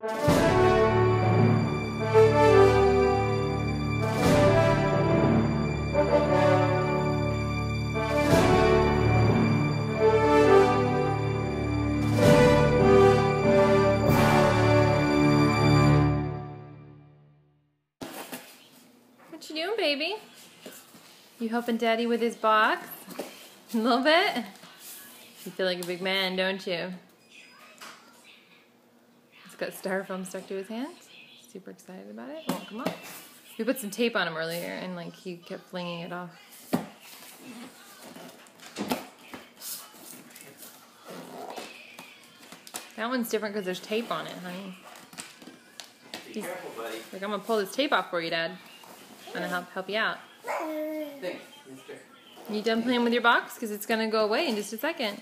What you doing, baby? You helping Daddy with his box? A little bit? You feel like a big man, don't you? He's got styrofoam stuck to his hands. Super excited about it. Oh, come on. We put some tape on him earlier and like he kept flinging it off. That one's different because there's tape on it, honey. Be careful, buddy. Like, I'm gonna pull this tape off for you, Dad. I'm gonna help you out. Thanks, mister. You done playing with your box? Because it's gonna go away in just a second.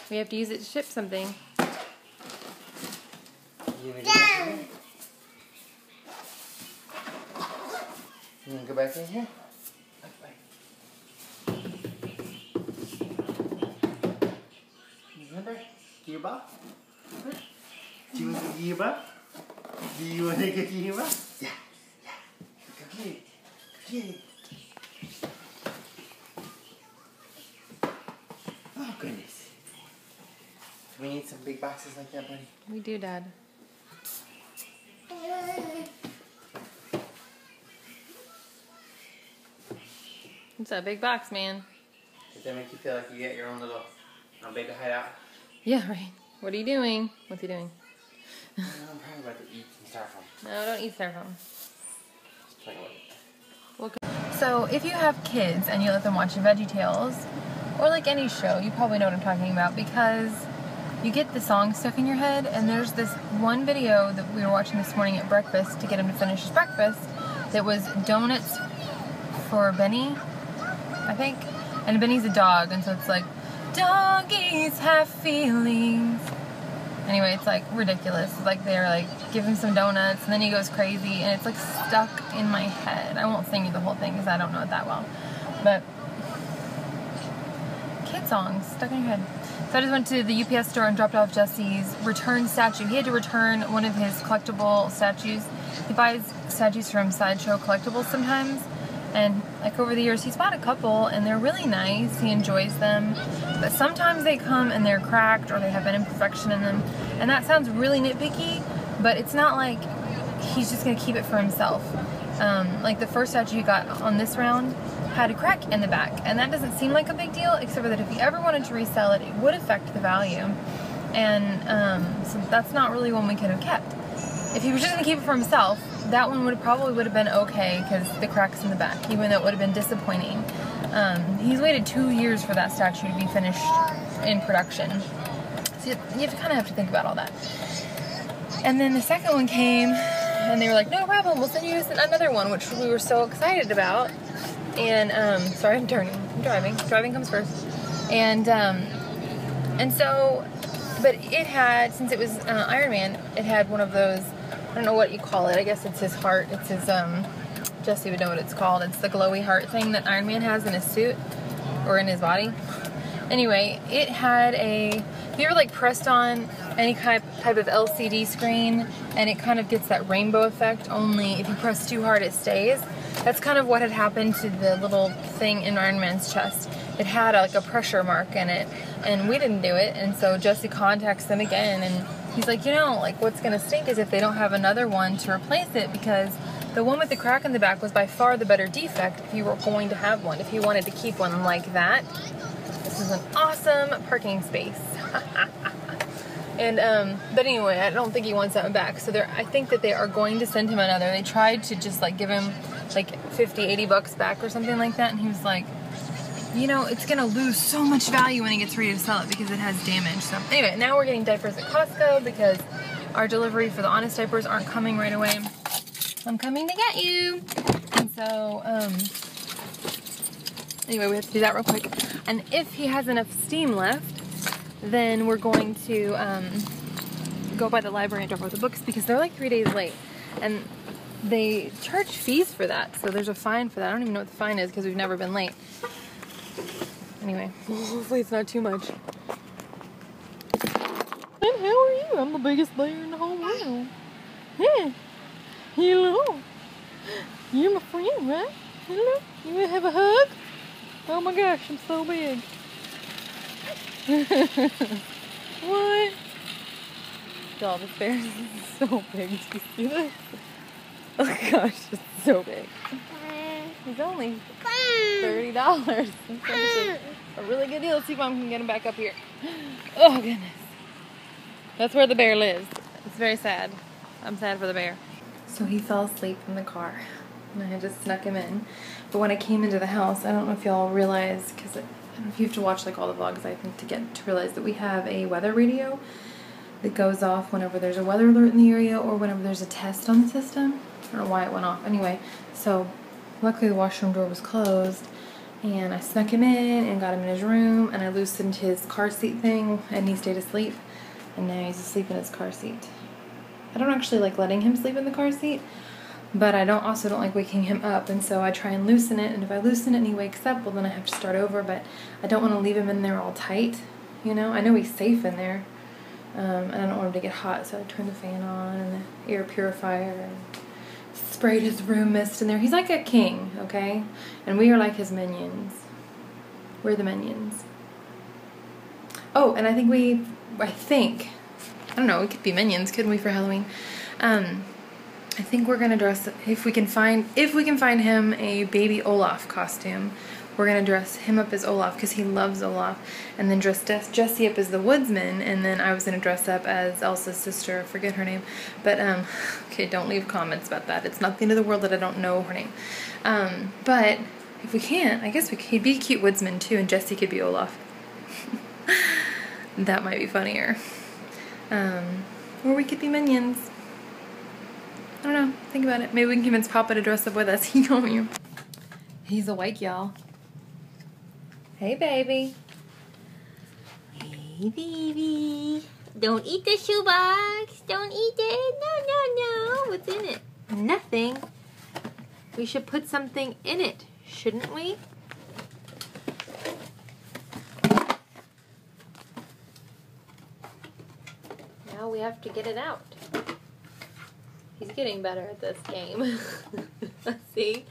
We have to use it to ship something. You wanna go back in here? You wanna go back in here? Remember? Get your box? Do you want to get your box? Do you want to get your box? Yeah. Go get it. Go get it. Oh, goodness. We need some big boxes like that, buddy. We do, Dad. It's a big box, man. Does that make you feel like you get your own little big hideout? Yeah, right. What are you doing? What's he doing? I'm probably about to eat some styrofoam. No, don't eat styrofoam. Just play with it. So, if you have kids and you let them watch VeggieTales, or like any show, you probably know what I'm talking about because you get the song stuck in your head, and there's this one video that we were watching this morning at breakfast to get him to finish his breakfast that was donuts for Benny, I think. And Benny's a dog, and so it's like, doggies have feelings. Anyway, it's like ridiculous. It's like they're like, give him some donuts, and then he goes crazy, and it's like stuck in my head. I won't sing you the whole thing because I don't know it that well. But kid songs stuck in your head. So I just went to the UPS store and dropped off Jesse's return statue. He had to return one of his collectible statues. He buys statues from Sideshow Collectibles sometimes. And like over the years, he's bought a couple and they're really nice. He enjoys them. But sometimes they come and they're cracked or they have an imperfection in them. And that sounds really nitpicky, but it's not like he's just going to keep it for himself. Like the first statue he got on this round had a crack in the back. And that doesn't seem like a big deal, except for that if he ever wanted to resell it, it would affect the value. And so that's not really one we could have kept. If he was just going to keep it for himself, that one probably would have been okay because the cracks in the back, even though it would have been disappointing. He's waited 2 years for that statue to be finished in production. So you kind of have to think about all that. And then the second one came, and they were like, no problem, we'll send you another one, which we were so excited about. And, sorry, I'm driving. Driving comes first. And so, but it had, since it was Iron Man, it had one of those, I don't know what you call it, I guess it's his heart, it's his, Jesse would know what it's called, it's the glowy heart thing that Iron Man has in his suit, or in his body. Anyway, it had a, if you ever like pressed on any type of LCD screen, and it kind of gets that rainbow effect, only if you press too hard it stays. That's kind of what had happened to the little thing in Iron Man's chest. It had like a pressure mark in it, and we didn't do it, and so Jesse contacts them again, and he's like, you know, like what's gonna stink is if they don't have another one to replace it, because the one with the crack in the back was by far the better defect if you were going to have one, if you wanted to keep one like that. This is an awesome parking space. And, but anyway, I don't think he wants that back, so I think that they are going to send him another. They tried to just like give him like 50, 80 bucks back or something like that, and he was like, you know, it's gonna lose so much value when he gets ready to sell it because it has damage. So anyway, now we're getting diapers at Costco because our delivery for the Honest diapers aren't coming right away. I'm coming to get you. And so, anyway, we have to do that real quick. And if he has enough steam left, then we're going to go by the library and drop off the books because they're like 3 days late. And they charge fees for that, so there's a fine for that. I don't even know what the fine is because we've never been late. Anyway, hopefully it's not too much. And how are you? I'm the biggest player in the whole world. Right? Hello? You want to have a hug? Oh my gosh, I'm so big. What? Y'all, this bear is so big. Do you see this? Oh gosh, it's so big. He's only $30. It's a really good deal. Let's see if Mom can get him back up here. Oh goodness. That's where the bear lives. It's very sad. I'm sad for the bear. So he fell asleep in the car, and I had just snuck him in. But when I came into the house, I don't know if y'all realize, because I don't know if you have to watch like all the vlogs, I think, to realize that we have a weather radio that goes off whenever there's a weather alert in the area or whenever there's a test on the system. I don't know why it went off. Anyway, so luckily the washroom door was closed, and I snuck him in and got him in his room, and I loosened his car seat thing, and he stayed asleep, and now he's asleep in his car seat. I don't actually like letting him sleep in the car seat, but I also don't like waking him up, and so I try and loosen it, and if I loosen it and he wakes up, well then I have to start over, but I don't want to leave him in there all tight, you know? I know he's safe in there, and I don't want him to get hot, so I turned the fan on and the air purifier and sprayed his room mist in there. He's like a king, okay? And we are like his minions. We're the minions. Oh, and I don't know, we could be minions, couldn't we, for Halloween? I think we're gonna dress, if we can find him a baby Olaf costume, we're gonna dress him up as Olaf because he loves Olaf, and then dress Jessie up as the woodsman, and then I was gonna dress up as Elsa's sister, I forget her name, but okay, don't leave comments about that. It's not the end of the world that I don't know her name. But if we can't, I guess he'd be a cute woodsman too, and Jessie could be Olaf. That might be funnier. Or we could be minions. I don't know. Think about it. Maybe we can convince Papa to dress up with us. He's awake, y'all. Hey, baby. Hey, baby. Don't eat the shoebox. Don't eat it. No. What's in it? Nothing. We should put something in it, shouldn't we? Now we have to get it out. He's getting better at this game. See?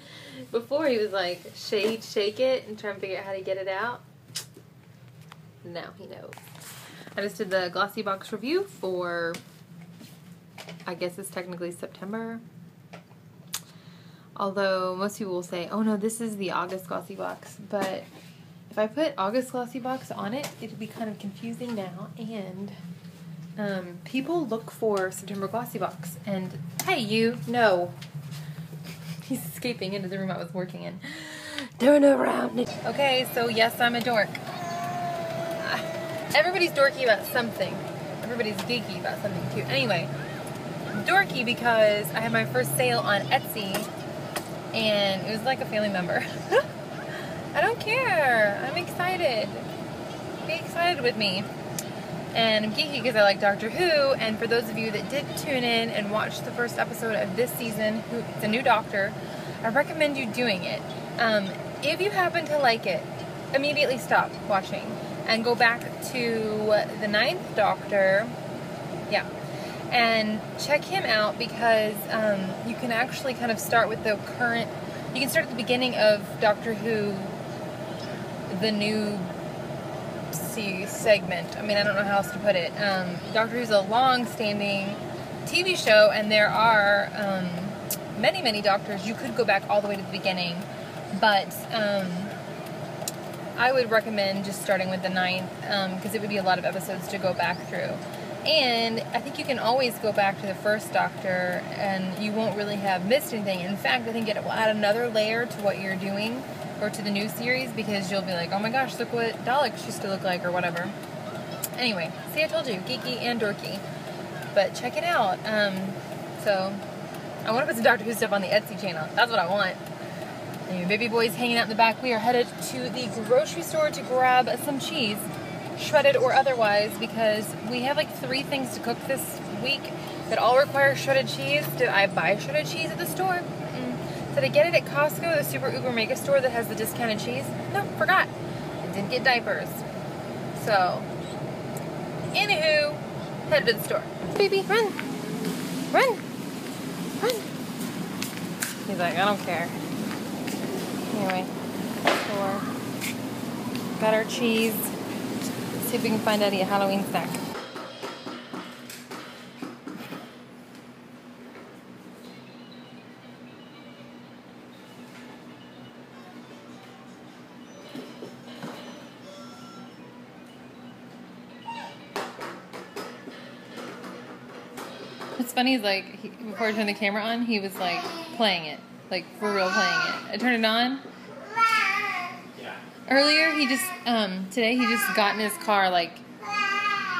Before he was like, shake it and try and figure out how to get it out. Now he knows. I just did the Glossy Box review for, I guess it's technically September. Although most people will say, oh no, this is the August Glossy Box. But if I put August Glossy Box on it, it'd be kind of confusing now. And people look for September Glossy Box, and hey, you, no. He's escaping into the room I was working in. Turn around. Okay, so yes, I'm a dork. Everybody's dorky about something. Everybody's geeky about something too. Anyway, I'm dorky because I had my first sale on Etsy, and it was like a family member. I don't care. I'm excited. Be excited with me. And I'm geeky because I like Doctor Who, and for those of you that did tune in and watch the first episode of this season, it's a new Doctor, I recommend you doing it. If you happen to like it, immediately stop watching and go back to the 9th Doctor, yeah, and check him out because you can actually kind of start with the current, you can start at the beginning of Doctor Who, the new segment. I mean, I don't know how else to put it. Doctor Who's a long-standing TV show, and there are many Doctors. You could go back all the way to the beginning, but I would recommend just starting with the 9th because it would be a lot of episodes to go back through. And I think you can always go back to the first Doctor, and you won't really have missed anything. In fact, I think it will add another layer to what you're doing, or to the new series, because you'll be like, oh my gosh, look what Daleks used to look like, or whatever. Anyway, see, I told you, geeky and dorky. But check it out. So, I want to put some Doctor Who stuff on the Etsy channel. That's what I want. Anyway, baby boy's hanging out in the back. We are headed to the grocery store to grab some cheese, shredded or otherwise, because we have like 3 things to cook this week that all require shredded cheese. Did I buy shredded cheese at the store? Did I get it at Costco, the super uber mega store that has the discounted cheese? No, forgot. I didn't get diapers. So, anywho, headed to the store. Baby, run. Run. Run. He's like, I don't care. Anyway, store. Got our cheese. Let's see if we can find Eddie a Halloween snack. What's funny is like before I turned the camera on, he was like playing it, like for real playing it. I turned it on. Earlier, he just today he just got in his car like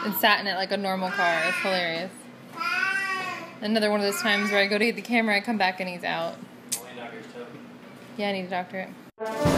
and sat in it like a normal car. It's hilarious. Another one of those times where I go to get the camera, I come back and he's out. Yeah, I need to doctor it.